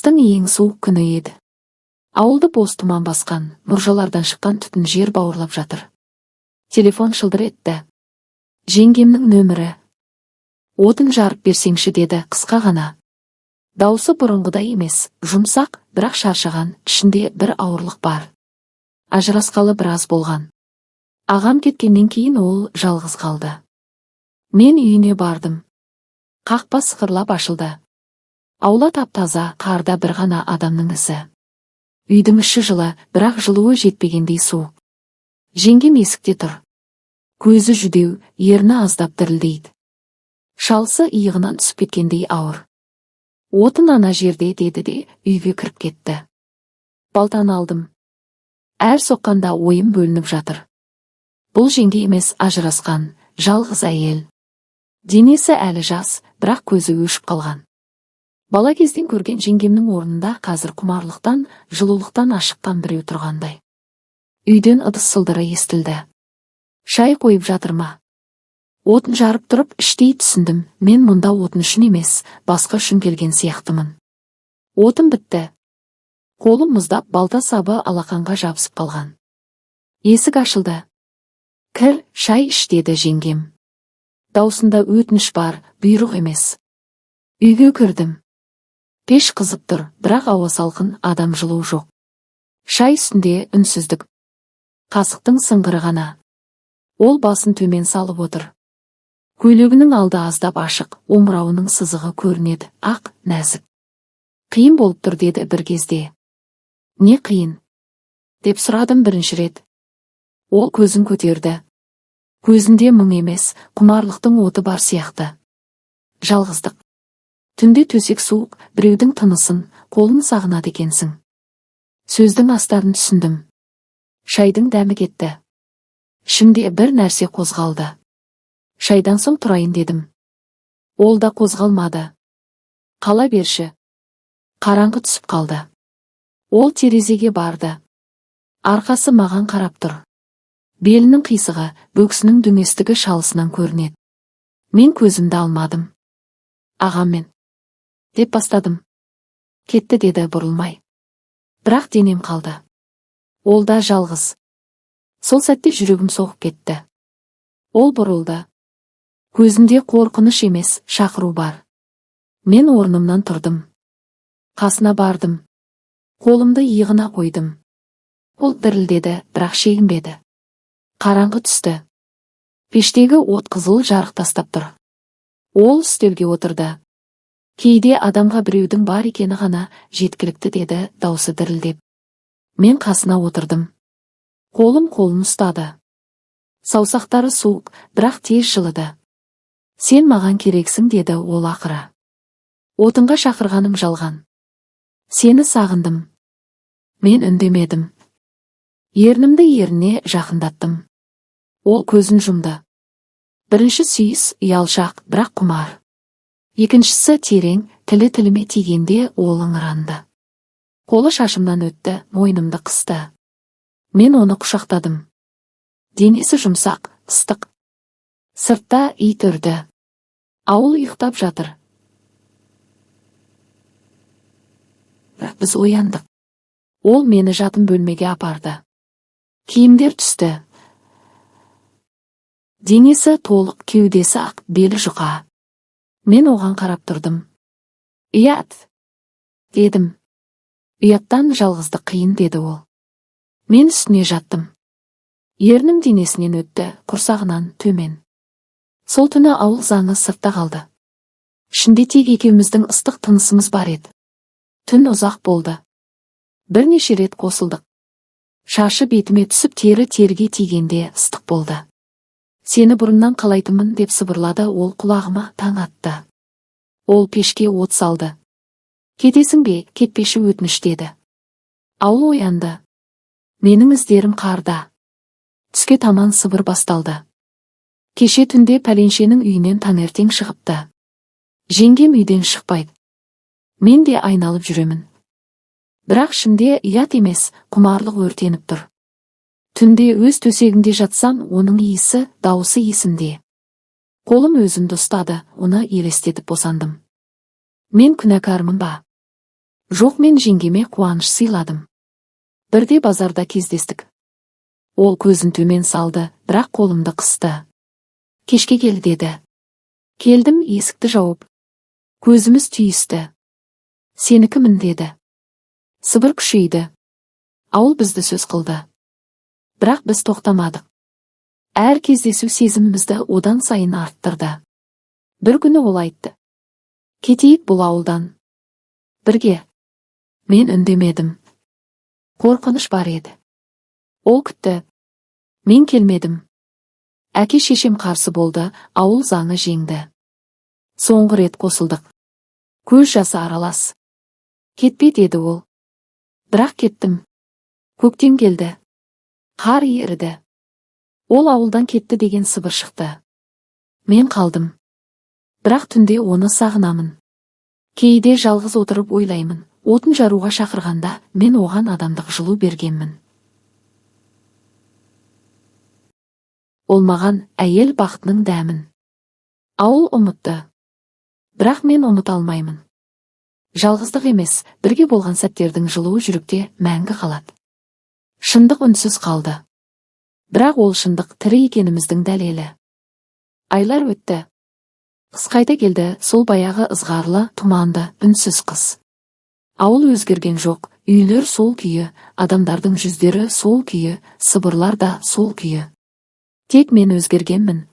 Қыштың ең суық күні еді. Ауылды боз тұман басқан, мұржалардан шыққан түтін жер бауырлап жатыр. Телефон шылдыр етті. Жеңгемнің нөмірі. Отын жарып берсеңші деді қысқа ғана. Даусы бұрынғыдай емес, жұмсақ, бірақ шаршаған, ішінде бір ауырлық бар. Ажырасқалы біраз болған. Ағам кеткеннен кейін ол жалғыз қалды. Мен үйіне бардым. Қақпа сықырлап ашылды. Аула тап-таза, қарда бір ғана адамның ізі. Үйдің іші жылы, бірақ жылуы жетпегендей суық. Жеңгем есікте тұр. Көзі жүдеу, ерні аздап дірілдейді. Шалысы иығынан түсіп кеткендей ауыр. Отын ана жерде деді де үйге кіріп кетті. Балтаны алдым. Әр соққанда ойым бөлініп жатыр. Бұл жеңге емес, ажырасқан, жалғыз әйел. Денесі әлі жас, бірақ көзі өшіп қалған. Бала кезден көрген жеңгемнің орнында қазір құмарлықтан, жылулықтан ашыққан біреу тұрғандай. Үйден ыдыс сылдыры естілді. Шай қойып жатыр ма? Отын жарып тұрып іштей түсіндім, мен мұнда отын үшін емес, басқа үшін келген сияқтымын. Отын бітті. Қолым мұздап, балта сабы алақанға жабысып қалған. Есік ашылды. Кір, шай іш деді жеңгем. Даусында өтініш бар, бұйрық емес. Үйге кірдім. Пеш қызып тұр, бірақ ауа салқын, адам жылу жоқ. Шай үстінде үнсіздік. Қасықтың сыңғыры ғана. Ол басын төмен салып отыр. Көйлегінің алды аздап ашық, омырауының сызығы көрінеді, ақ, нәзік. Қиын болып тұр деді бір кезде. Не қиын? Деп сұрадым бірінші рет. Ол көзін көтерді. Көзінде мұң емес, құмарлықтың оты бар сияқты. Жалғыздық. Түнде төсек суық, біреудің тынысын, қолын сағынады екенсің. Сөздің астарын түсіндім. Шайдың дәмі кетті. Ішімде бір нәрсе қозғалды. Шайдан соң тұрайын дедім. Ол да қозғалмады. Қала берші. Қараңғы түсіп қалды. Ол терезеге барды. Арқасы маған қарап тұр. Белінің қисығы, бөксінің дөңестігі шалысынан көрінеді. Мен көзімді алмадым. Ағаммен. Деп бастадым. Кетті деді бұрылмай. Бірақ денем қалды. Ол да жалғыз. Сол сәтте жүрегім соғып кетті. Ол бұрылды. Көзінде қорқыныш емес, шақыру бар. Мен орнымнан тұрдым. Қасына бардым. Қолымды иығына қойдым. Ол дірілдеді, бірақ шегінбеді. Қараңғы түсті. Пештегі от қызыл жарық тастап тұр. Ол үстелге отырды. Кейде адамға біреудің бар екені ғана жеткілікті деді, даусы дірілдеп. Мен қасына отырдым. Қолым қолын ұстады. Саусақтары суық, бірақ тез жылыды. Сен маған керексің деді ол ақыры. Отынға шақырғаным жалған. Сені сағындым. Мен үндемедім. Ернімді еріне жақындаттым. Ол көзін жұмды. Бірінші сүйіс, ұялшақ, бірақ құмар. Екіншісі терең, тілі тіліме тигенде ол ыңыранды. Қолы шашымнан өтті, мойнымды қысты. Мен оны құшақтадым. Денесі жұмсақ, ыстық. Сыртта ит үрді. Ауыл ұйықтап жатыр. Бірақ біз ояндық. Ол мені жатын бөлмеге апарды. Киімдер түсті. Денесі толық, кеудесі ақ, белі жұқа. Мен оған қарап тұрдым. Ұят, дедім. Ұяттан жалғыздық қиын деді ол. Мен үстіне жаттым. Ернім денесінен өтті, құрсағынан төмен. Сол түні ауыл заңы сыртта қалды. Ішінде тек екеуміздің ыстық тынысымыз бар еді. Түн ұзақ болды. Бірнеше рет қосылдық. Шашы бетіме түсіп тері-терге тигенде ыстық болды. Сені бұрыннан қалайтынмын деп сыбырлады ол құлағыма, таң атты. Ол пешке от салды. Кетесің бе, кетпеші өтініш деді. Ауыл оянды. Менің іздерім қарда. Түске таман сыбыр басталды. Кеше түнде пәленшенің үйінен таңертең шығыпты. Жеңгем үйден шықпайды. Мен де айналып жүремін. Бірақ ішімде ұят емес, құмарлық өртеніп тұр. Түнде өз төсегімде жатсам, оның иісі, дауысы есімде. Қолым өзімді ұстады, оны елестетіп босандым. Мен күнәкармын ба? Жоқ, мен жеңгеме қуаныш сыйладым. Бірде базарда кездестік. Ол көзін төмен салды, бірақ қолымды қысты. Кешке кел деді. Келдім, есікті жауып. Көзіміз түйісті. Сенікімін деді. Сыбыр күшейді. Ауыл бізді сөз қылды. Бірақ біз тоқтамадық. Әр кездесу сезімімізді одан сайын арттырды. Бір күні ол айтты. Кетейік бұл ауылдан. Бірге. Мен үндемедім. Қорқыныш бар еді. Ол күтті. Мен келмедім. Әке шешем қарсы болды, ауыл заңы жеңді. Соңғы рет қосылдық. Көз жасы аралас. Кетпе деді ол. Бірақ кеттім. Көктем келді. Қар еріді. Ол ауылдан кетті деген сыбыр шықты. Мен қалдым. Бірақ түнде оны сағынамын. Кейде жалғыз отырып ойлаймын. Отын жаруға шақырғанда мен оған адамдық жылу бергенмін. Ол маған әйел бақытының дәмін. Ауыл ұмытты. Бірақ мен ұмыта алмаймын. Жалғыздық емес, бірге болған сәттердің жылуы жүректе мәңгі қалады. Шындық үнсіз қалды. Бірақ ол шындық тірі екеніміздің дәлелі. Айлар өтті. Қыс қайта келді, сол баяғы ызғарлы, тұманды, үнсіз қыс. Ауыл өзгерген жоқ, үйлер сол күйі, адамдардың жүздері сол күйі, сыбырлар да сол күйі. Тек мен өзгергенмін.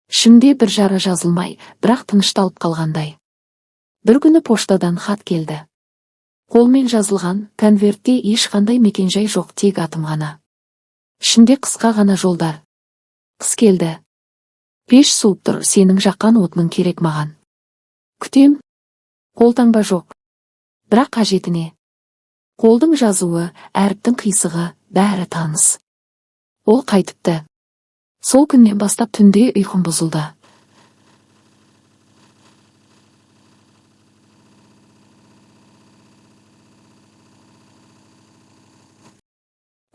Ішімде бір жара жазылмай, бірақ тынышталып қалғандай. Бір күні поштадан хат келді. Қолмен жазылған, конвертте ешқандай мекенжай жоқ, тек атым ғана. Ішінде қысқа ғана жолдар. Қыс келді. Пеш суып тұр, сенің жаққан отының керек маған. Күтем. Қолтаңба жоқ. Бірақ қажетіне. Қолдың жазуы, әріптің қисығы, бәрі таныс. Ол қайтыпты. Сол күннен бастап түнде ұйқым бұзылды.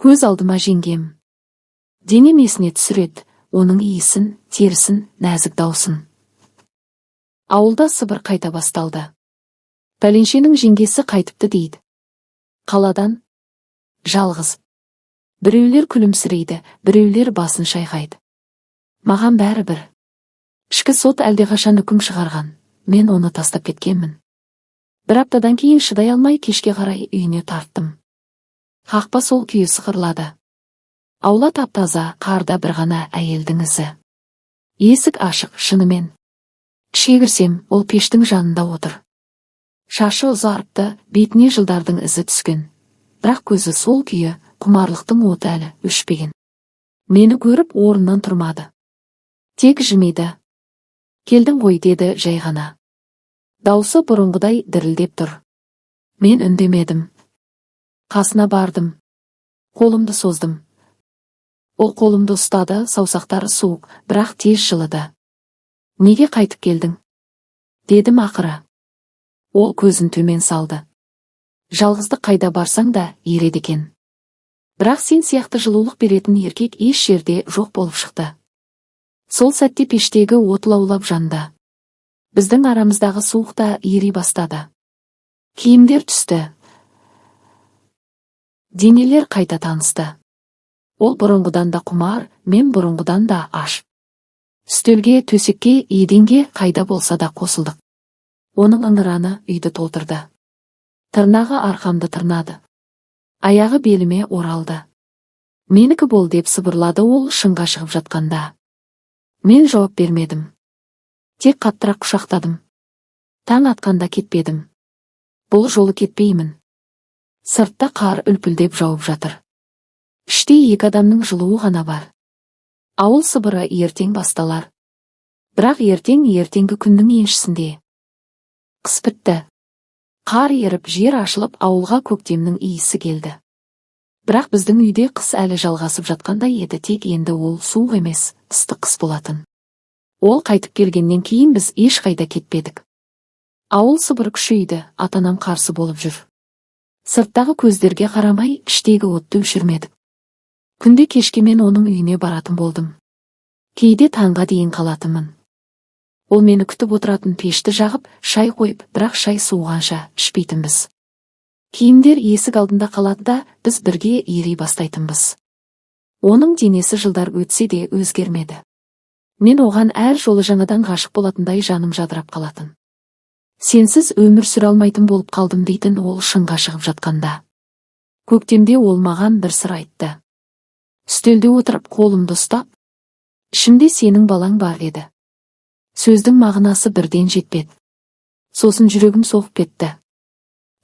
Көз алдыма жеңгем. Денем есіне түсіреді, оның иісін, терісін, нәзік даусын. Ауылда сыбыр қайта басталды. Пәленшенің жеңгесі қайтыпты дейді. Қаладан. Жалғыз. Біреулер күлімсірейді, біреулер басын шайқайды. Маған бәрі бір. Ішкі сот әлдеқашан үкім шығарған. Мен оны тастап кеткенмін. Бір аптадан кейін шыдай алмай кешке қарай үйіне тарттым. Қақпа сол күйі сықырлады. Аула тап-таза, қарда бір ғана әйелдің ізі. Есік ашық, шынымен. Ішке кірсем, ол пештің жанында отыр. Шашы ұзарыпты, бетіне жылдардың ізі түскен. Бірақ көзі сол күйі, құмарлықтың оты әлі өшпеген. Мені көріп орнынан тұрмады. Тек жымиды. Келдің ғой деді жай ғана. Даусы бұрынғыдай дірілдеп тұр. Мен үндемедім. Қасына бардым. Қолымды создым. Ол қолымды ұстады, саусақтары суық, бірақ тез жылыды. Неге қайтып келдің? Дедім ақыры. Ол көзін төмен салды. Жалғыздық қайда барсаң да ереді екен. Бірақ сен сияқты жылулық беретін еркек еш жерде жоқ болып шықты. Сол сәтте пештегі от лаулап жанды. Біздің арамыздағы суық та ери бастады. Киімдер түсті. Денелер қайта танысты. Ол бұрынғыдан да құмар, мен бұрынғыдан да аш. Үстелге, төсекке, еденге қайда болса да қосылдық. Оның ыңыраны үйді толтырды. Тырнағы арқамды тырнады. Аяғы беліме оралды. Менікі бол деп сыбырлады ол шыңға шығып жатқанда. Мен жауап бермедім. Тек қаттырақ құшақтадым. Таң атқанда кетпедім. Бұл жолы кетпеймін. Сыртта қар үлпілдеп жауып жатыр. Іште екі адамның жылуы ғана бар. Ауыл сыбыры ертең басталар. Бірақ ертеңгі күннің еншісінде. Қыс бітті. Қар еріп, жер ашылып, ауылға көктемнің иісі келді. Бірақ біздің үйде қыс әлі жалғасып жатқандай еді, тек енді ол суық емес, ыстық қыс болатын. Ол қайтып келгеннен кейін біз ешқайда кетпедік. Ауыл сыбыр күшейді, атанам қарсы болып жүр. Сырттағы көздерге қарамай, іштегі отты өшірмедік. Күнде кешке мен оның үйіне баратын болдым. Кейде таңға дейін қалатынмын. Ол мені күтіп отыратын пешті жағып, шай қойып, бірақ шай суығанша ішпейтінбіз. Киімдер есік алдында қалады да, біз бірге ери бастайтынбыз. Оның денесі жылдар өтсе де өзгермеді. Мен оған әр жолы жаңадан ғашық болатындай жаным жадырап қалатын. Сенсіз өмір сүре алмайтын болып қалдым дейтін ол шыңға шығып жатқанда. Көктемде ол маған бір сыр айтты. Үстелде отырып қолымды ұстап, ішімде сенің балаң бар деді. Сөздің мағынасы бірден жетпеді. Сосын жүрегім соғып кетті.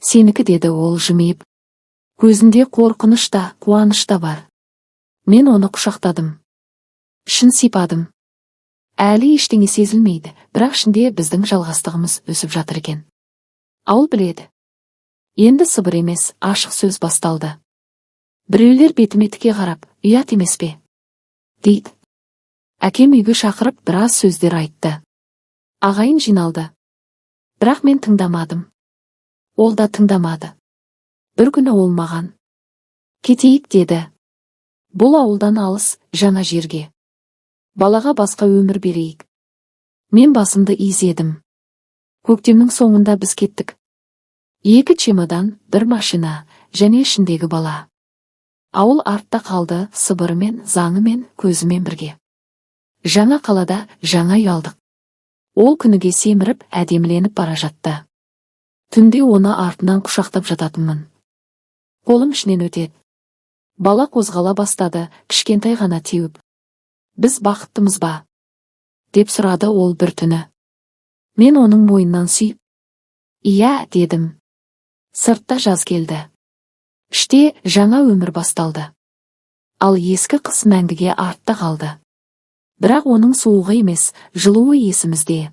Сенікі деді ол жымиып. Көзінде қорқыныш та, қуаныш та бар. Мен оны құшақтадым. Ішін сипадым. Әлі ештеңе сезілмейді, бірақ ішінде біздің жалғастығымыз өсіп жатыр екен. Ауыл біледі. Енді сыбыр емес, ашық сөз басталды. Біреулер бетіме тіке қарап, ұят емес пе? Дейді. Әкем үйге шақырып біраз сөздер айтты. Ағайын жиналды. Бірақ мен тыңдамадым. Ол да тыңдамады. Бір күні ол маған. Кетейік деді. Бұл ауылдан алыс, жаңа жерге. Балаға басқа өмір берейік. Мен басымды изедім. Көктемнің соңында біз кеттік. 2 чемодан, 1 машина, және ішіндегі бала. Ауыл артта қалды, сыбырымен, заңымен, көзімен бірге. Жаңа қалада, жаңа ұялдық. Ол күніге семіріп, әдеміленіп бара жатты. Түнде оны артынан құшақтап жататынмын. Қолым ішінен өтеді. Бала қозғала бастады, кішкентай ғана теуіп. Біз бақыттымыз ба? Деп сұрады ол бір түні. Мен оның мойнынан сүйіп. Иә, дедім. Сыртта жаз келді. Іште жаңа өмір басталды. Ал ескі қыс мәңгіге артта қалды. Бірақ оның суығы емес, жылуы есімізде.